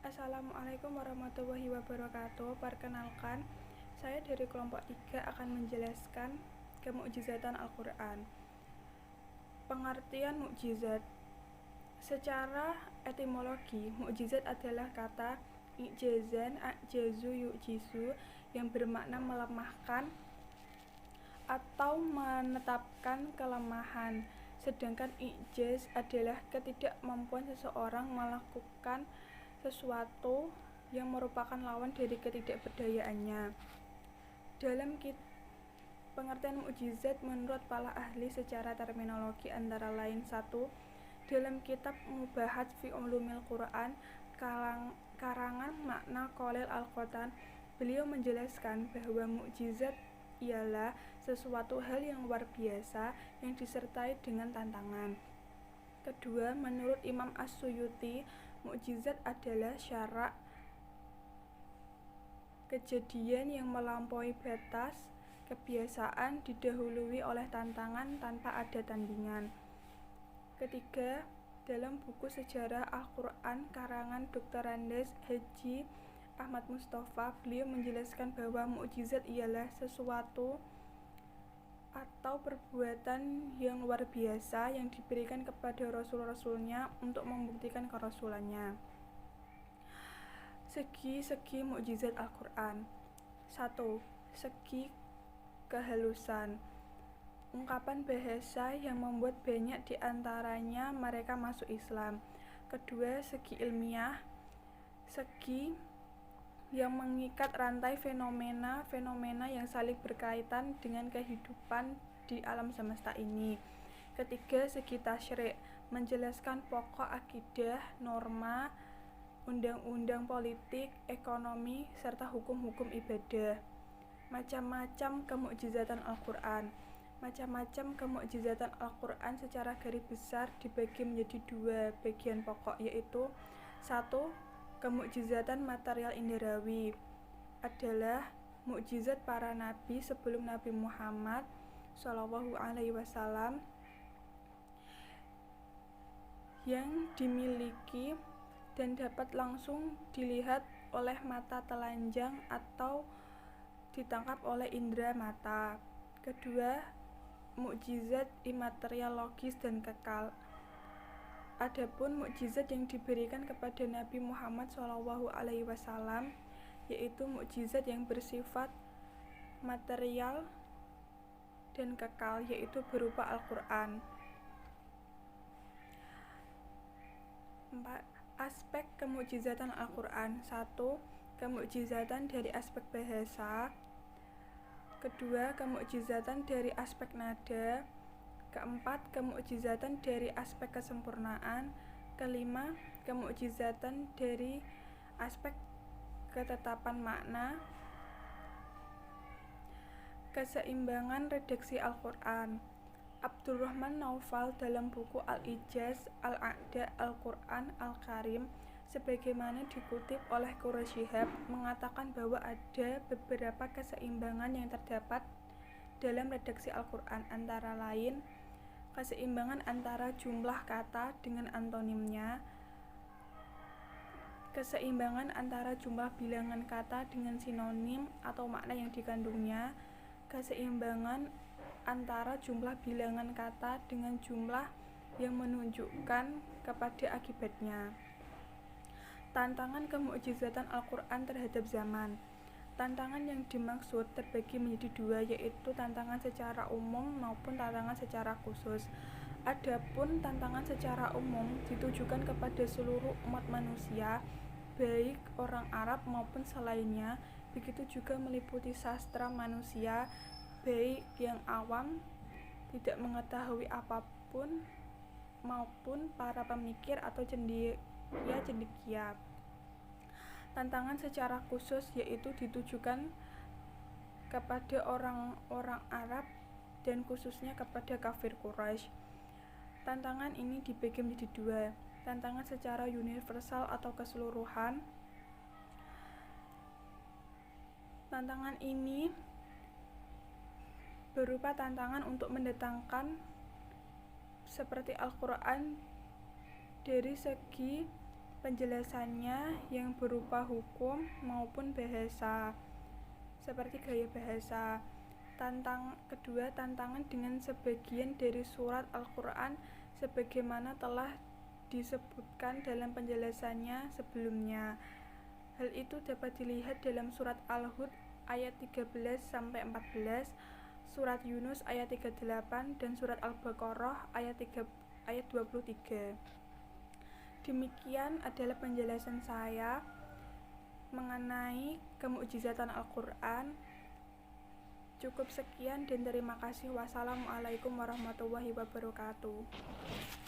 Assalamualaikum warahmatullahi wabarakatuh. Perkenalkan, saya dari kelompok 3 akan menjelaskan kemukjizatan Al-Quran. Pengertian mukjizat. Secara etimologi, mukjizat adalah kata i'jazan, a'jazu, yu'jizu yang bermakna melemahkan atau menetapkan kelemahan. Sedangkan i'jaz adalah ketidakmampuan seseorang melakukan sesuatu yang merupakan lawan dari ketidakberdayaannya. Dalam pengertian mukjizat menurut para ahli secara terminologi antara lain: 1. Dalam kitab Mubahat fi Ulumil Quran karangan makna Khalil Al-Qatan, beliau menjelaskan bahwa mukjizat ialah sesuatu hal yang luar biasa yang disertai dengan tantangan. Kedua, menurut Imam As-Suyuti, mukjizat adalah syarak kejadian yang melampaui batas kebiasaan didahului oleh tantangan tanpa ada tandingan. Ketiga, dalam buku Sejarah Al-Quran karangan Dr. Andes Haji Ahmad Mustafa, beliau menjelaskan bahwa mukjizat ialah sesuatu atau perbuatan yang luar biasa yang diberikan kepada rasul-rasulnya untuk membuktikan kerasulannya. Segi-segi mukjizat Al-Quran. 1. Segi kehalusan. Ungkapan bahasa yang membuat banyak di antaranya mereka masuk Islam. Kedua, segi ilmiah. Segi yang mengikat rantai fenomena yang saling berkaitan dengan kehidupan di alam semesta ini. Ketiga, segi tasyri', menjelaskan pokok akidah, norma, undang-undang politik, ekonomi, serta hukum-hukum ibadah. Macam-macam kemukjizatan Al-Quran. Macam-macam kemukjizatan Al-Quran secara garis besar dibagi menjadi 2 bagian pokok, yaitu 1. Kemukjizatan material inderawi adalah mukjizat para nabi sebelum Nabi Muhammad SAW yang dimiliki dan dapat langsung dilihat oleh mata telanjang atau ditangkap oleh indera mata. Kedua, mukjizat imaterial logis dan kekal. Adapun mukjizat yang diberikan kepada Nabi Muhammad SAW yaitu mukjizat yang bersifat material dan kekal, yaitu berupa Al-Quran. 4. Aspek kemukjizatan Al-Quran. 1. Kemukjizatan dari aspek bahasa. Kedua, kemukjizatan dari aspek nada. Keempat, kemukjizatan dari aspek kesempurnaan. Kelima, kemukjizatan dari aspek ketetapan makna. Keseimbangan redaksi Al-Quran. Abdurrahman Naufal dalam buku Al-Ijaz Al-A'da Al-Quran Al-Karim sebagaimana dikutip oleh Quraish Shihab mengatakan bahwa ada beberapa keseimbangan yang terdapat dalam redaksi Al-Quran, antara lain keseimbangan antara jumlah kata dengan antonimnya, keseimbangan antara jumlah bilangan kata dengan sinonim atau makna yang dikandungnya, keseimbangan antara jumlah bilangan kata dengan jumlah yang menunjukkan kepada akibatnya. Tantangan kemukjizatan Al-Quran terhadap zaman. Tantangan yang dimaksud terbagi menjadi 2, yaitu tantangan secara umum maupun tantangan secara khusus. Adapun tantangan secara umum ditujukan kepada seluruh umat manusia, baik orang Arab maupun selainnya. Begitu juga meliputi sastra manusia, baik yang awam, tidak mengetahui apapun, maupun para pemikir atau cendekia. Tantangan secara khusus yaitu ditujukan kepada orang-orang Arab dan khususnya kepada kafir Quraisy. Tantangan ini dibagi menjadi 2, tantangan secara universal atau keseluruhan. Tantangan ini berupa tantangan untuk mendatangkan seperti Al-Quran dari segi penjelasannya yang berupa hukum maupun bahasa, seperti gaya bahasa. Kedua, tantangan dengan sebagian dari surat Al-Quran sebagaimana telah disebutkan dalam penjelasannya sebelumnya. Hal itu dapat dilihat dalam surat Al-Hud ayat 13-14, surat Yunus ayat 38, dan surat Al-Baqarah ayat 23. Demikian adalah penjelasan saya mengenai kemukjizatan Al-Quran. Cukup sekian dan terima kasih. Wassalamualaikum warahmatullahi wabarakatuh.